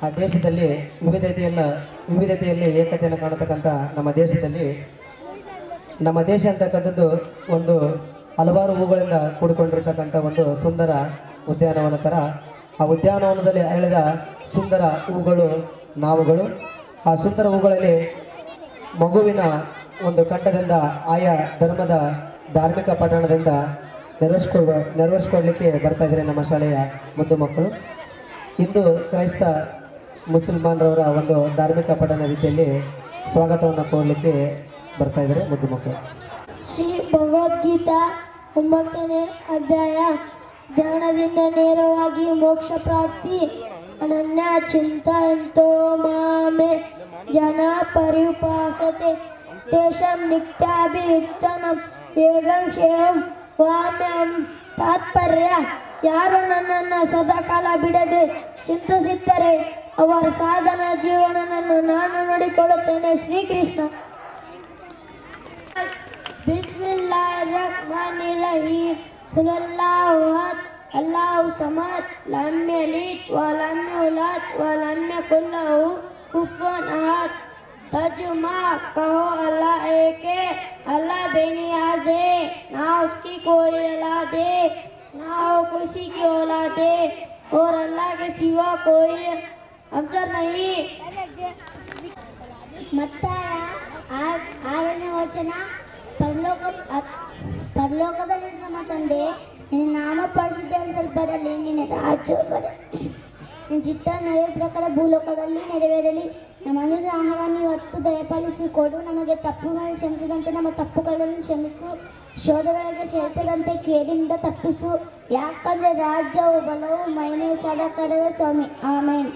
ಆ ದೇಶದಲ್ಲಿ ವಿವಿಧತೆಯಲ್ಲಿ ಏಕತೆಯನ್ನು ಕಾಣತಕ್ಕಂಥ ನಮ್ಮ ದೇಶ ಅಂತಕ್ಕಂಥದ್ದು ಒಂದು ಹಲವಾರು ಹೂಗಳಿಂದ ಕೂಡಿಕೊಂಡಿರ್ತಕ್ಕಂಥ ಒಂದು ಸುಂದರ ಉದ್ಯಾನವನ ಥರ. ಆ ಉದ್ಯಾನವನದಲ್ಲಿ ಅರಳಿದ ಸುಂದರ ಹೂಗಳು ನಾವುಗಳು. ಆ ಸುಂದರ ಹೂಗಳಲ್ಲಿ ಮಗುವಿನ ಒಂದು ಕಂಠದಿಂದ ಆಯಾ ಧರ್ಮದ ಧಾರ್ಮಿಕ ಪಠಣದಿಂದ ನೆರವೇರಿಸ್ಕೊಡ್ಲಿಕ್ಕೆ ಬರ್ತಾ ಇದ್ದಾರೆ ನಮ್ಮ ಶಾಲೆಯ ಮುದ್ದು ಮಕ್ಕಳು. ಇಂದು ಕ್ರೈಸ್ತ ಮುಸಲ್ಮಾನರವರ ಒಂದು ಧಾರ್ಮಿಕ ಪಠಣ ರೀತಿಯಲ್ಲಿ ಸ್ವಾಗತವನ್ನು ಕೋರಲಿಕ್ಕೆ ಬರ್ತಾ ಇದ್ದಾರೆ ಮುದ್ದು ಮಕ್ಕಳು. ಶ್ರೀ ಭಗವದ್ಗೀತಾ 9ನೇ ಅಧ್ಯಾಯ. ಧ್ಯಾನದಿಂದ ನೇರವಾಗಿ ಮೋಕ್ಷ ಪ್ರಾಪ್ತಿ. ಅನನ್ಯ ಚಿಂತಯಂತೋ ಮಾಮೇ ಜನ ಪರಿಪಾಸತೆ ತೇಷಾಂ ನಿತ್ಯಾಭಿಯುಕ್ತಂ ಯೋಗಂ ಕ್ಷೇಮಂ ವಾಮ್ಯಂ. ತಾತ್ಪರ್ಯ: ಯಾರು ನನ್ನನ್ನು ಸದಾಕಾಲ ಬಿಡದೆ ಚಿಂತಿಸಿದ್ದರೆ ಅವರ ಸಾಧನ ಜೀವನವನ್ನು ನಾನು ನೋಡಿಕೊಳ್ಳುತ್ತೇನೆ. ಶ್ರೀಕೃಷ್ಣ. ಬಿಸ್ಮಿಲ್ಲಾಹಿರ್ ರಹ್ಮಾನಿರ್ ರಹೀಮ್. ಹುವಲ್ಲಾಹು ಅಹದ್ ಅಲ್ಲಾಹು ಸಮದ್ ಲಂ ಯಲಿದ್ ವಲಂ ಯೂಲದ್ ವಲಂ ಯಕುಲ್ ಲಹು ಕುಫುವನ್ ಅಹದ್. तर्जुमा: कहो अल्लाह एक है, अल्लाह बेनियाज है, ना उसकी कोई औलाद है ना वो किसी की औलाद है, और अल्लाह के सिवा कोई अफजल नहीं. ಮತ್ತಾಯ 6ನೇ ವಚನ. ಪರಲೋಕದಲ್ಲಿ ನಮ್ಮ ತಂದೆ, ನಿನ್ನ ನಾಮ ಪರಿಶುದ್ಧೀಕರಿಸಲ್ಪಡಲಿ, ನಿನ್ನ ರಾಜ್ಯ ಬರಲಿ, ನಿನ್ನ ಚಿತ್ತ ನಡೆಯುವ ಪ್ರಕಾರ ಭೂಲೋಕದಲ್ಲಿ ನೆರವೇರಲಿ. ನಮ್ಮ ಅನುದಿನದ ಆಹಾರವನ್ನು ಇವತ್ತು ದಯಪಾಲಿಸಿಕೊಡು. ನಮಗೆ ತಪ್ಪುಗಳನ್ನು ಕ್ಷಮಿಸಿದಂತೆ ನಮ್ಮ ತಪ್ಪುಗಳನ್ನು ಕ್ಷಮಿಸು. ಶೋಧನೆಗೆ ಸೇರಿಸದಂತೆ ಕೇಡಿನಿಂದ ತಪ್ಪಿಸು. ಯಾಕಂದರೆ ರಾಜ್ಯವು ಬಲವು ಮಹಿಮೆ ಸದಾಕಾಲವೇ ಸ್ವಾಮಿ. ಆಮೇನ್.